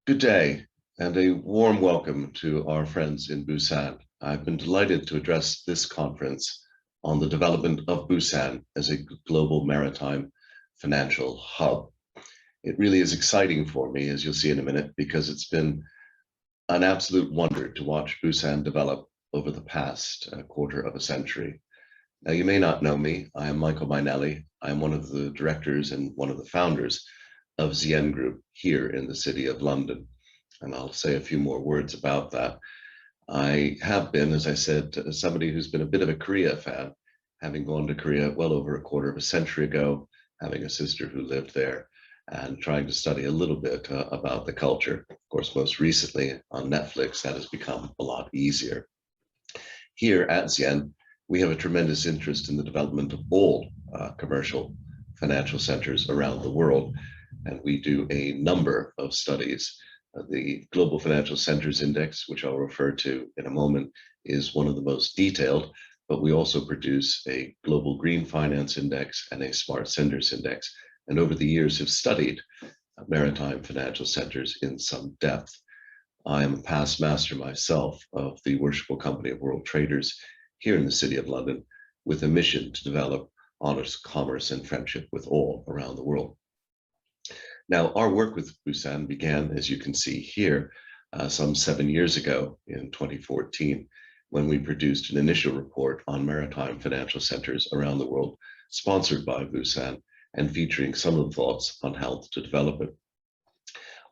Good day and a warm welcome to our friends in Busan. I've been delighted to address this conference on the development of Busan as a global maritime financial hub. It really is exciting for me, as you'll see in a minute, because it's been an absolute wonder to watch Busan develop over the past quarter of a century. Now, you may not know me. I am Michael Mainelli. I am one of the directors and one of the founders of Xian Group here in the city of London. And I'll say a few more words about that. I have been, as I said, somebody who's been a bit of a Korea fan, having gone to Korea well over a quarter of a century ago, having a sister who lived there, and trying to study a little bit about the culture. Of course, most recently on Netflix, that has become a lot easier. Here at Xian, we have a tremendous interest in the development of all commercial financial centers around the world. And we do a number of studies. The Global Financial Centers Index, which I'll refer to in a moment, is one of the most detailed, but we also produce a Global Green Finance Index and a Smart Centers Index, and over the years have studied maritime financial centers in some depth. I am a past master myself of the worshipful company of world traders here in the city of London, with a mission to develop honest commerce and friendship with all around the world. Now, our work with Busan began, as you can see here, some 7 years ago in 2014, when we produced an initial report on maritime financial centers around the world, sponsored by Busan and featuring some of the thoughts on how to develop it.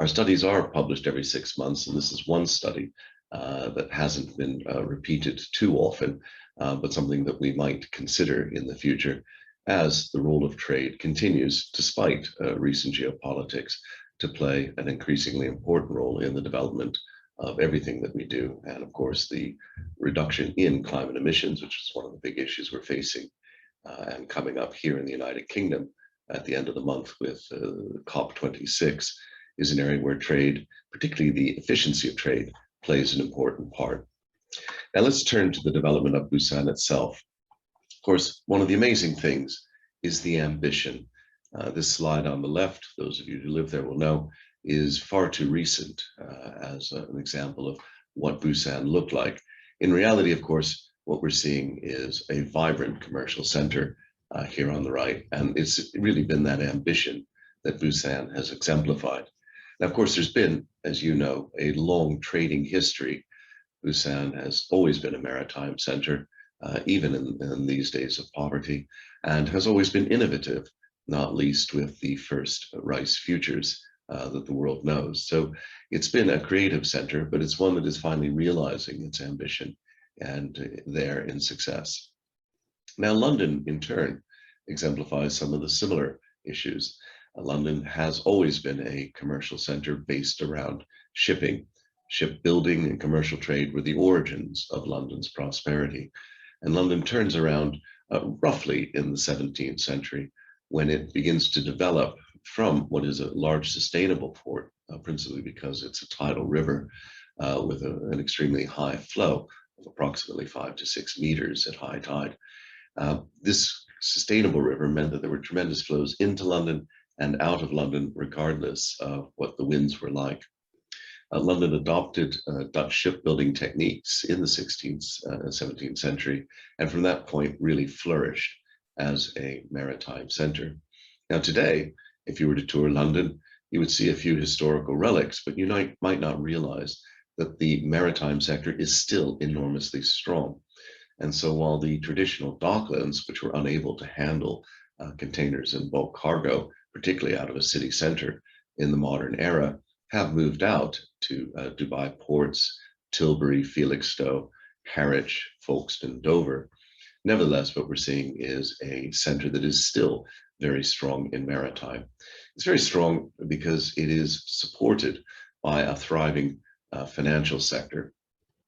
Our studies are published every 6 months, and this is one study that hasn't been repeated too often, but something that we might consider in the future, as the role of trade continues, despite recent geopolitics, to play an increasingly important role in the development of everything that we do. And of course, the reduction in climate emissions, which is one of the big issues we're facing and coming up here in the United Kingdom at the end of the month with COP26, is an area where trade, particularly the efficiency of trade, plays an important part. Now let's turn to the development of Busan itself. Of course, one of the amazing things is the ambition. This slide on the left, those of you who live there will know, is far too recent as an example of what Busan looked like. In reality, of course, what we're seeing is a vibrant commercial center here on the right, and it's really been that ambition that Busan has exemplified. Now, of course, there's been, as you know, a long trading history. Busan has always been a maritime center, even in these days of poverty, and has always been innovative, not least with the first rice futures that the world knows. So it's been a creative center, but it's one that is finally realizing its ambition and there in success. Now, London, in turn, exemplifies some of the similar issues. London has always been a commercial center based around shipping. Shipbuilding and commercial trade were the origins of London's prosperity. And London turns around roughly in the 17th century, when it begins to develop from what is a large sustainable port, principally because it's a tidal river with an extremely high flow of approximately 5 to 6 meters at high tide. This sustainable river meant that there were tremendous flows into London and out of London, regardless of what the winds were like. London adopted Dutch shipbuilding techniques in the 16th and 17th century, and from that point really flourished as a maritime center. Now today, if you were to tour London, you would see a few historical relics, but you might not realize that the maritime sector is still enormously strong. And so while the traditional docklands, which were unable to handle containers and bulk cargo, particularly out of a city center in the modern era, have moved out to Dubai ports, Tilbury, Felixstowe, Harwich, Folkestone, Dover. Nevertheless, what we're seeing is a center that is still very strong in maritime. It's very strong because it is supported by a thriving financial sector,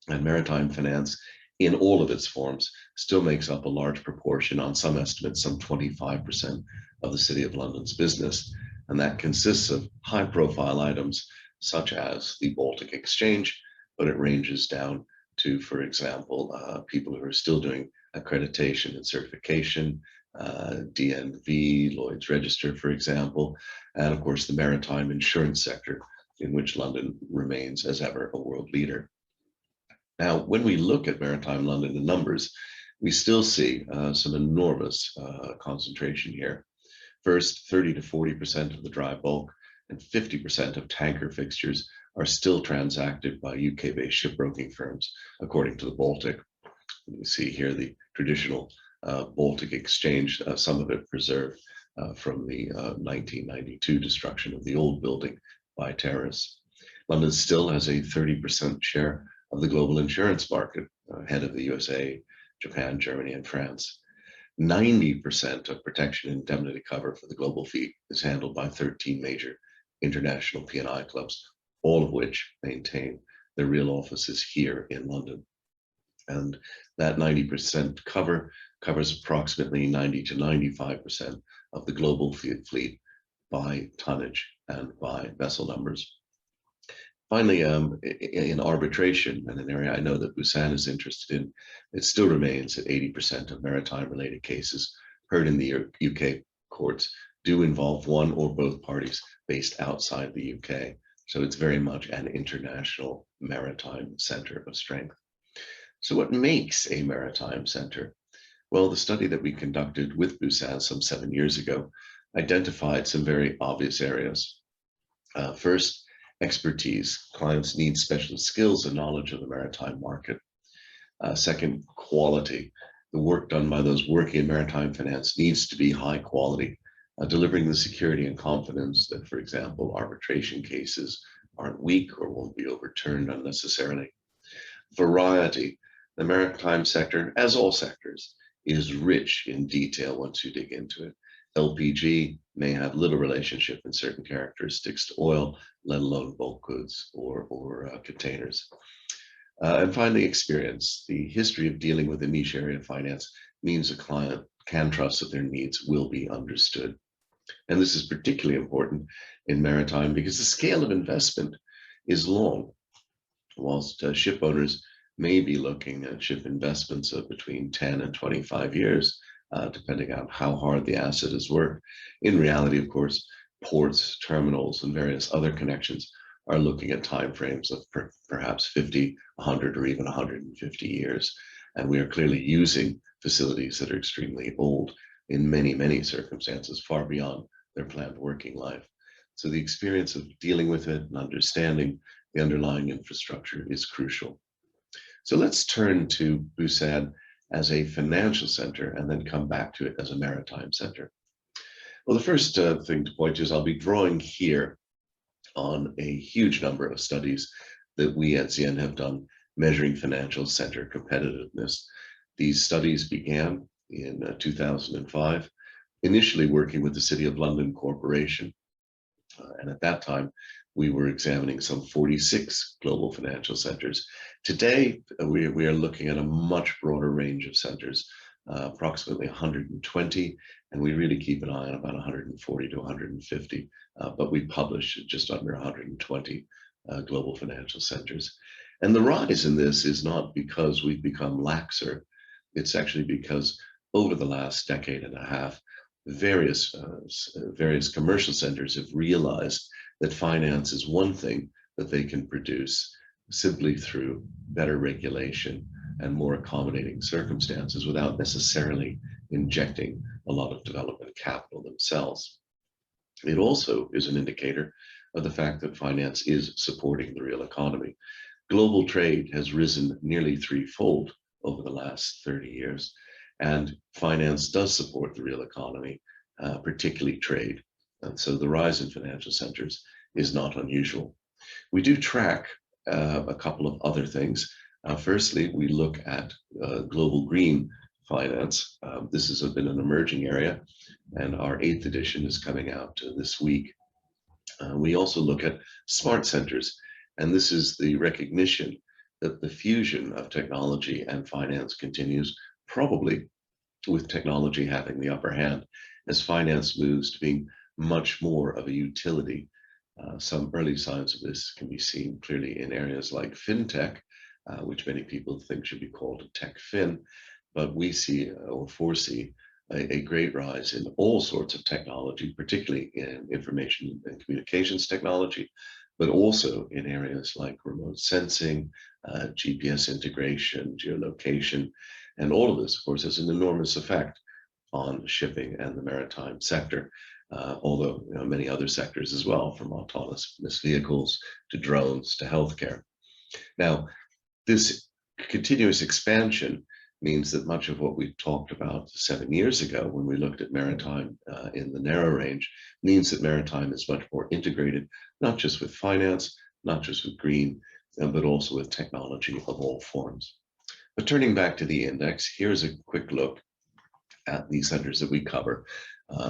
and maritime finance in all of its forms still makes up a large proportion, on some estimates, some 25% of the City of London's business. And that consists of high-profile items such as the Baltic Exchange, but it ranges down to, for example, people who are still doing accreditation and certification, DNV, Lloyd's Register, for example, and of course the maritime insurance sector in which London remains, as ever, a world leader. Now, when we look at Maritime London in numbers, we still see some enormous concentration here. First, 30 to 40% of the dry bulk and 50% of tanker fixtures are still transacted by UK-based shipbroking firms, according to the Baltic. You see here the traditional Baltic exchange, some of it preserved from the 1992 destruction of the old building by terrorists. London still has a 30% share of the global insurance market, ahead of the USA, Japan, Germany, and France. 90% of protection and indemnity cover for the global fleet is handled by 13 major international P&I clubs, all of which maintain their real offices here in London. And that 90% covers approximately 90 to 95% of the global fleet by tonnage and by vessel numbers. Finally, in arbitration, and an area I know that Busan is interested in, it still remains that 80% of maritime-related cases heard in the UK courts do involve one or both parties based outside the UK. So it's very much an international maritime center of strength. So what makes a maritime center? Well, the study that we conducted with Busan some 7 years ago identified some very obvious areas. First, expertise. Clients need specialist skills and knowledge of the maritime market. Second, quality. The work done by those working in maritime finance needs to be high quality, delivering the security and confidence that, for example, arbitration cases aren't weak or won't be overturned unnecessarily. Variety. The maritime sector, as all sectors, is rich in detail once you dig into it. LPG may have little relationship in certain characteristics to oil, let alone bulk goods or containers. And finally, experience. The history of dealing with a niche area of finance means a client can trust that their needs will be understood. And this is particularly important in maritime because the scale of investment is long. Whilst ship owners may be looking at ship investments of between 10 and 25 years, depending on how hard the asset is worked. In reality, of course, ports, terminals, and various other connections are looking at timeframes of perhaps 50, 100, or even 150 years. And we are clearly using facilities that are extremely old in many, many circumstances, far beyond their planned working life. So the experience of dealing with it and understanding the underlying infrastructure is crucial. So let's turn to Busan as a financial center and then come back to it as a maritime center. Well, the first thing to point to is I'll be drawing here on a huge number of studies that we at Xian have done measuring financial center competitiveness. These studies began in 2005, initially working with the City of London Corporation. And at that time, we were examining some 46 global financial centers. Today, we are looking at a much broader range of centers, approximately 120, and we really keep an eye on about 140 to 150, but we publish just under 120 global financial centers. And the rise in this is not because we've become laxer, it's actually because over the last decade and a half, various commercial centers have realized that finance is one thing that they can produce simply through better regulation and more accommodating circumstances without necessarily injecting a lot of development capital themselves. It also is an indicator of the fact that finance is supporting the real economy. Global trade has risen nearly threefold over the last 30 years, and finance does support the real economy, particularly trade. And so the rise in financial centers is not unusual. We do track a couple of other things. Firstly, we look at global green finance. This has been an emerging area, and our 8th edition is coming out this week. We also look at smart centers, and this is the recognition that the fusion of technology and finance continues, probably with technology having the upper hand, as finance moves to being much more of a utility. Some early signs of this can be seen clearly in areas like Fintech, which many people think should be called a tech fin, but we see or foresee a great rise in all sorts of technology, particularly in information and communications technology, but also in areas like remote sensing, GPS integration, geolocation, and all of this, of course, has an enormous effect on shipping and the maritime sector, although many other sectors as well, from autonomous vehicles to drones to healthcare. Now, this continuous expansion means that much of what we talked about 7 years ago when we looked at maritime in the narrow range means that maritime is much more integrated, not just with finance, not just with green, but also with technology of all forms. But turning back to the index, here's a quick look at the centers that we cover.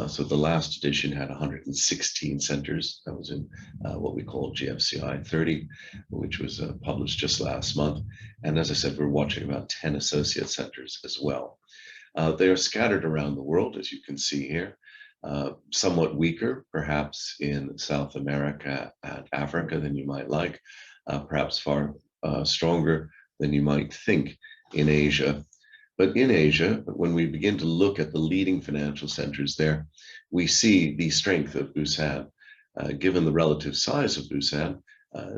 So the last edition had 116 centers. That was in what we call GFCI 30, which was published just last month. And as I said, we're watching about 10 associate centers as well. They are scattered around the world, as you can see here, somewhat weaker, perhaps in South America and Africa than you might like, perhaps far stronger than you might think in Asia. But in Asia, when we begin to look at the leading financial centers there, we see the strength of Busan. Given the relative size of Busan,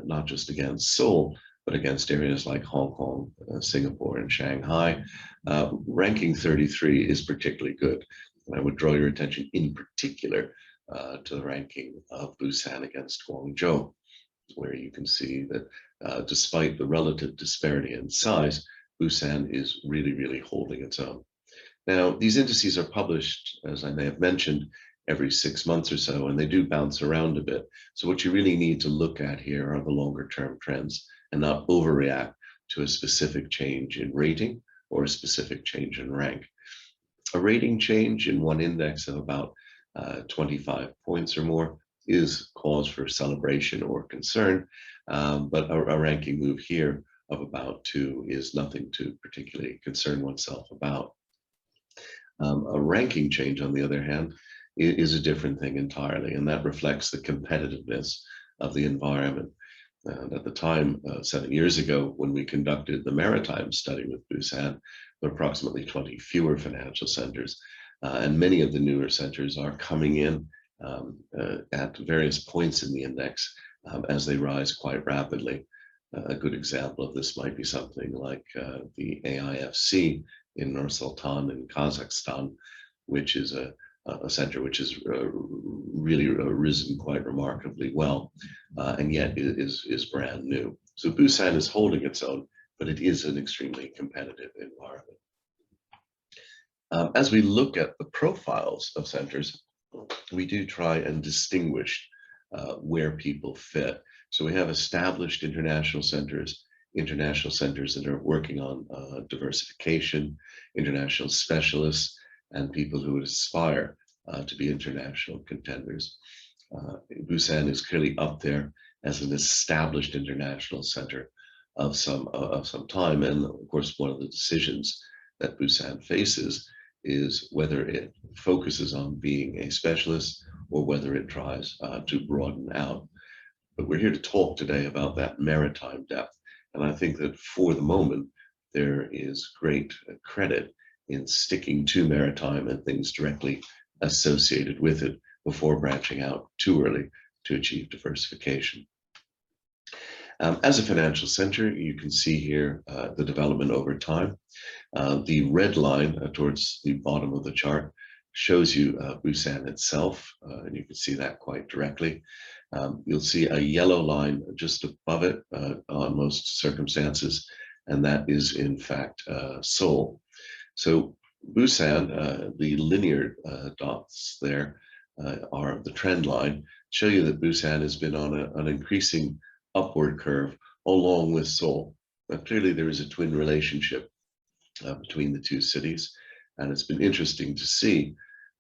not just against Seoul, but against areas like Hong Kong, Singapore, and Shanghai, ranking 33 is particularly good. And I would draw your attention in particular to the ranking of Busan against Guangzhou, where you can see that despite the relative disparity in size, Busan is really, really holding its own. Now, these indices are published, as I may have mentioned, every 6 months or so, and they do bounce around a bit. So what you really need to look at here are the longer term trends and not overreact to a specific change in rating or a specific change in rank. A rating change in one index of about 25 points or more is cause for celebration or concern, but a ranking move here of about 2 is nothing to particularly concern oneself about. A ranking change, on the other hand, is a different thing entirely, and that reflects the competitiveness of the environment. And at the time, 7 years ago, when we conducted the maritime study with Busan, there were approximately 20 fewer financial centers, and many of the newer centers are coming in at various points in the index as they rise quite rapidly. A good example of this might be something like the AIFC in Nur Sultan in Kazakhstan, which is a center which has really risen quite remarkably well, and yet is brand new. So Busan is holding its own, but it is an extremely competitive environment. As we look at the profiles of centers, we do try and distinguish where people fit. So we have established international centers that are working on diversification, international specialists, and people who would aspire to be international contenders. Busan is clearly up there as an established international center of some time, and of course, one of the decisions that Busan faces is whether it focuses on being a specialist or whether it tries to broaden out. But we're here to talk today about that maritime depth. And I think that for the moment, there is great credit in sticking to maritime and things directly associated with it before branching out too early to achieve diversification. As a financial center, you can see here the development over time. The red line towards the bottom of the chart shows you Busan itself, and you can see that quite directly. You'll see a yellow line just above it on most circumstances, and that is in fact Seoul. So Busan, the linear dots there are the trend line, show you that Busan has been on an increasing upward curve along with Seoul. Now, clearly there is a twin relationship between the two cities, and it's been interesting to see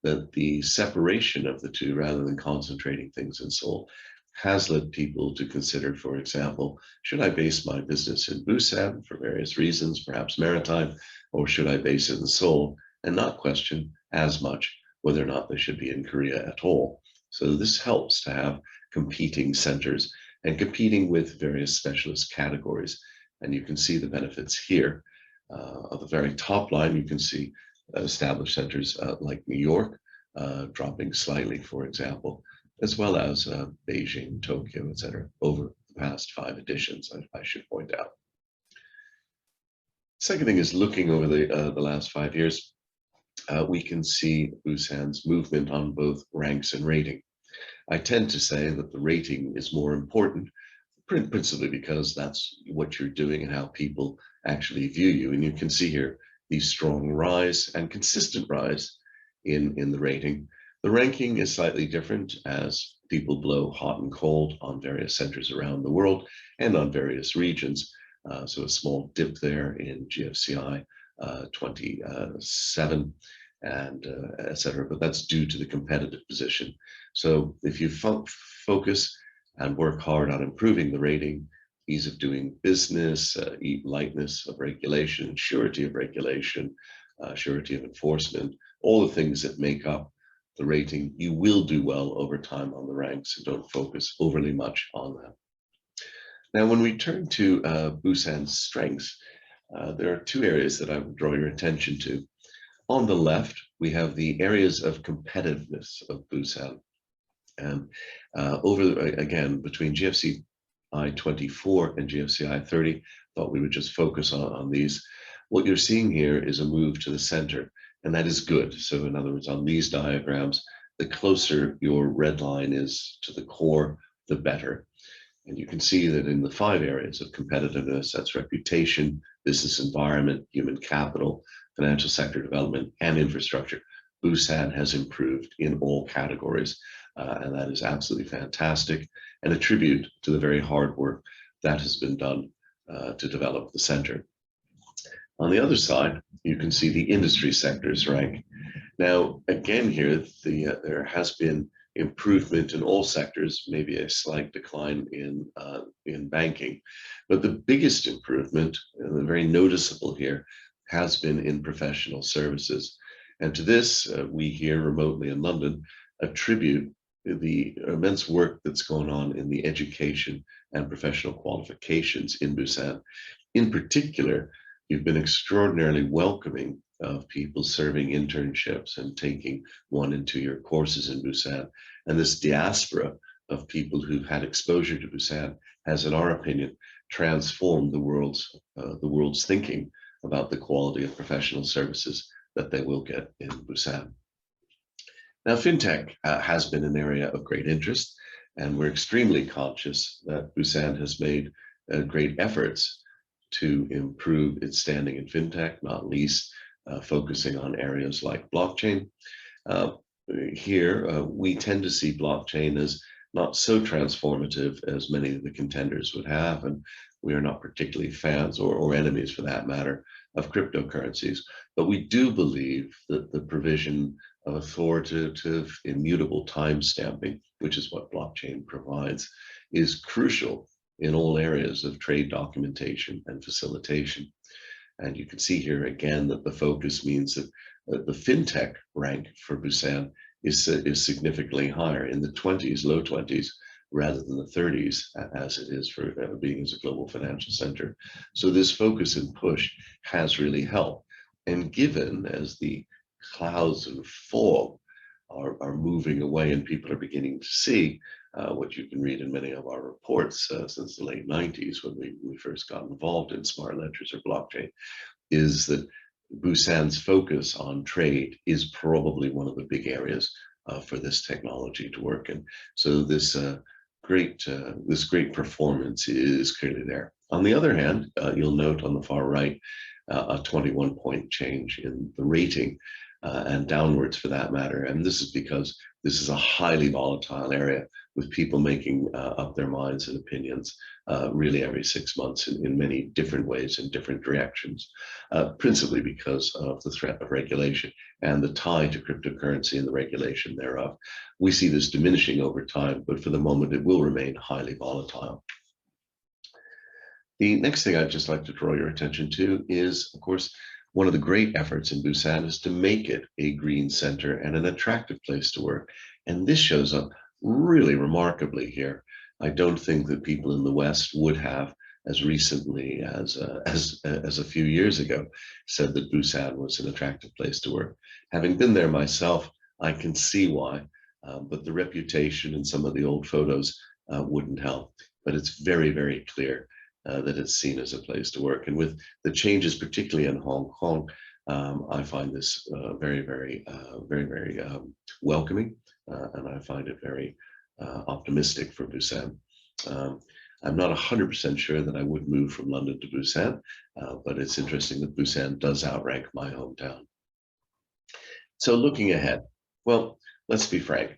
that the separation of the two, rather than concentrating things in Seoul, has led people to consider, for example, should I base my business in Busan for various reasons, perhaps maritime, or should I base it in Seoul, and not question as much whether or not they should be in Korea at all. So this helps to have competing centers and competing with various specialist categories. And you can see the benefits here. At the very top line, you can see established centers like New York dropping slightly, for example, as well as Beijing, Tokyo, etc., over the past 5 editions, I should point out. Second thing is looking over the last 5 years, we can see Busan's movement on both ranks and rating. I tend to say that the rating is more important, principally because that's what you're doing and how people actually view you. And you can see here the strong rise and consistent rise in the rating. The ranking is slightly different as people blow hot and cold on various centers around the world and on various regions. So a small dip there in GFCI 27 and etc. But that's due to the competitive position. So if you focus and work hard on improving the rating, ease of doing business, lightness of regulation, surety of regulation, surety of enforcement, all the things that make up the rating, you will do well over time on the ranks, and don't focus overly much on that. Now, when we turn to Busan's strengths, there are two areas that I would draw your attention to. On the left, we have the areas of competitiveness of Busan. And again, between GFCI 24 and GFCI 30, thought we would just focus on these. What you're seeing here is a move to the center, and that is good. So in other words, on these diagrams, the closer your red line is to the core, the better. And you can see that in the 5 areas of competitiveness, that's reputation, business environment, human capital, financial sector development, and infrastructure, Busan has improved in all categories. And that is absolutely fantastic, and a tribute to the very hard work that has been done to develop the center. On the other side, you can see the industry sectors rank. Now, again here, there has been improvement in all sectors, maybe a slight decline in banking. But the biggest improvement, and very noticeable here, has been in professional services. And to this, we here remotely in London attribute the immense work that's going on in the education and professional qualifications in Busan. In particular, you've been extraordinarily welcoming of people serving internships and taking 1 and 2 year courses in Busan. And this diaspora of people who've had exposure to Busan has, in our opinion, transformed the world's thinking about the quality of professional services that they will get in Busan. Now, Fintech has been an area of great interest, and we're extremely conscious that Busan has made great efforts to improve its standing in Fintech, not least focusing on areas like blockchain. Here, we tend to see blockchain as not so transformative as many of the contenders would have, and we are not particularly fans or enemies, for that matter, of cryptocurrencies. But we do believe that the provision of authoritative, immutable timestamping, which is what blockchain provides, is crucial in all areas of trade documentation and facilitation. And you can see here again that the focus means that the fintech rank for Busan is significantly higher, in the 20s, low 20s, rather than the 30s, as it is for being as a global financial center. So this focus and push has really helped. And given as the clouds and fog are moving away and people are beginning to see what you can read in many of our reports since the late 90s, when we first got involved in smart ledgers or blockchain, is that Busan's focus on trade is probably one of the big areas for this technology to work in. So this great performance is clearly there. On the other hand, you'll note on the far right a 21-point change in the rating, and downwards for that matter. And this is because this is a highly volatile area with people making up their minds and opinions really every 6 months in many different ways in different directions, principally because of the threat of regulation and the tie to cryptocurrency and the regulation thereof. We see this diminishing over time, but for the moment it will remain highly volatile. The next thing I'd just like to draw your attention to is, of course, one of the great efforts in Busan is to make it a green center and an attractive place to work. And this shows up really remarkably here. I don't think that people in the West would have, as recently as a few years ago, said that Busan was an attractive place to work. Having been there myself, I can see why. but the reputation and some of the old photos wouldn't help. But it's very, very clear that it's seen as a place to work. And with the changes, particularly in Hong Kong, I find this very, very, very welcoming, and I find it very optimistic for Busan. I'm not 100% sure that I would move from London to Busan, but it's interesting that Busan does outrank my hometown. So looking ahead, well, let's be frank,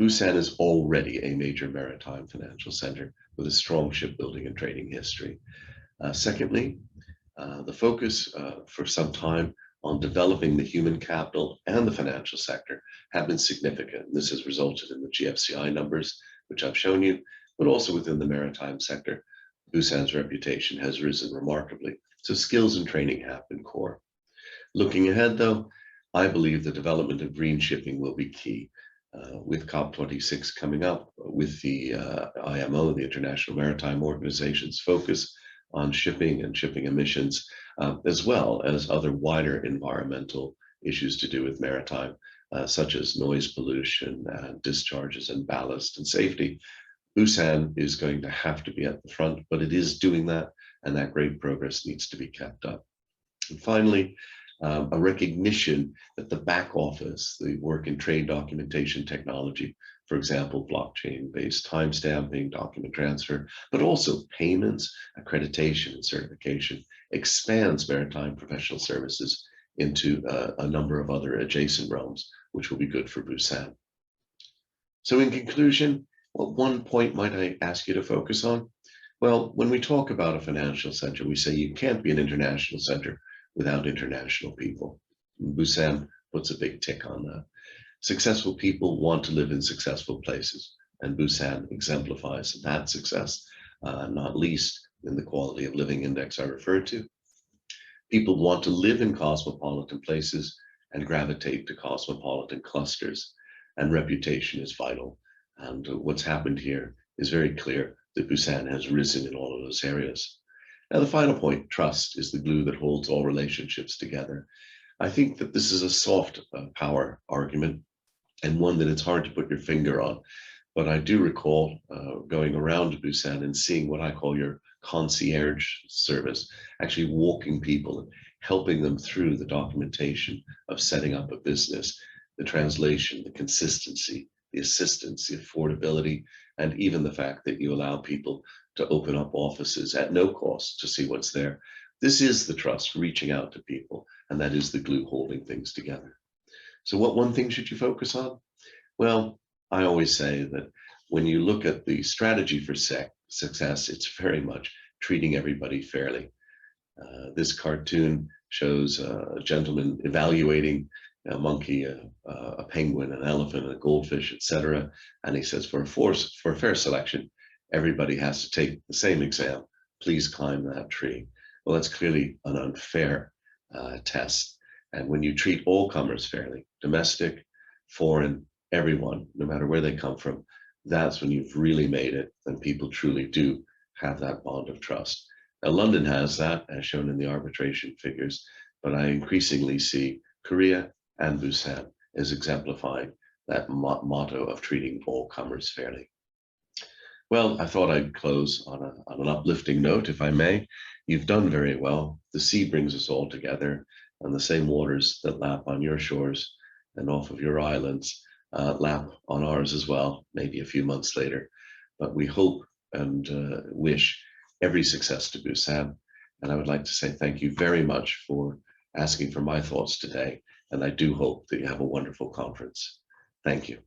Busan is already a major maritime financial center with a strong shipbuilding and trading history. Secondly, the focus for some time on developing the human capital and the financial sector have been significant. This has resulted in the GFCI numbers, which I've shown you, but also within the maritime sector, Busan's reputation has risen remarkably. So skills and training have been core. Looking ahead, though, I believe the development of green shipping will be key. With COP26 coming up, with the IMO, the International Maritime Organization's focus on shipping and shipping emissions, as well as other wider environmental issues to do with maritime, such as noise pollution, discharges and ballast and safety. Busan is going to have to be at the front, but it is doing that, and that great progress needs to be kept up. And finally, a recognition that the back office, the work in trade documentation technology, for example, blockchain-based timestamping, document transfer, but also payments, accreditation, and certification, expands maritime professional services into a number of other adjacent realms, which will be good for Busan. So in conclusion, what one point might I ask you to focus on? Well, when we talk about a financial center, we say you can't be an international center without international people. Busan puts a big tick on that. Successful people want to live in successful places, and Busan exemplifies that success, not least in the quality of living index I referred to. People want to live in cosmopolitan places and gravitate to cosmopolitan clusters, and reputation is vital. And what's happened here is very clear that Busan has risen in all of those areas. Now, the final point, trust, is the glue that holds all relationships together. I think that this is a soft power argument, and one that it's hard to put your finger on. But I do recall going around Busan and seeing what I call your concierge service, actually walking people and helping them through the documentation of setting up a business, the translation, the consistency, the assistance, the affordability, and even the fact that you allow people to open up offices at no cost to see what's there. This is the trust reaching out to people, and that is the glue holding things together. So what one thing should you focus on? Well, I always say that when you look at the strategy for success, it's very much treating everybody fairly. This cartoon shows a gentleman evaluating a monkey, a penguin, an elephant, a goldfish, etc. And he says, for a fair selection, everybody has to take the same exam. Please climb that tree. Well, that's clearly an unfair test. And when you treat all comers fairly, domestic, foreign, everyone, no matter where they come from, that's when you've really made it, and people truly do have that bond of trust. Now, London has that, as shown in the arbitration figures, but I increasingly see Korea and Busan as exemplifying that motto of treating all comers fairly. Well, I thought I'd close on an uplifting note, if I may. You've done very well. The sea brings us all together, and the same waters that lap on your shores and off of your islands lap on ours as well, maybe a few months later. But we hope and wish every success to Busan. And I would like to say thank you very much for asking for my thoughts today. And I do hope that you have a wonderful conference. Thank you.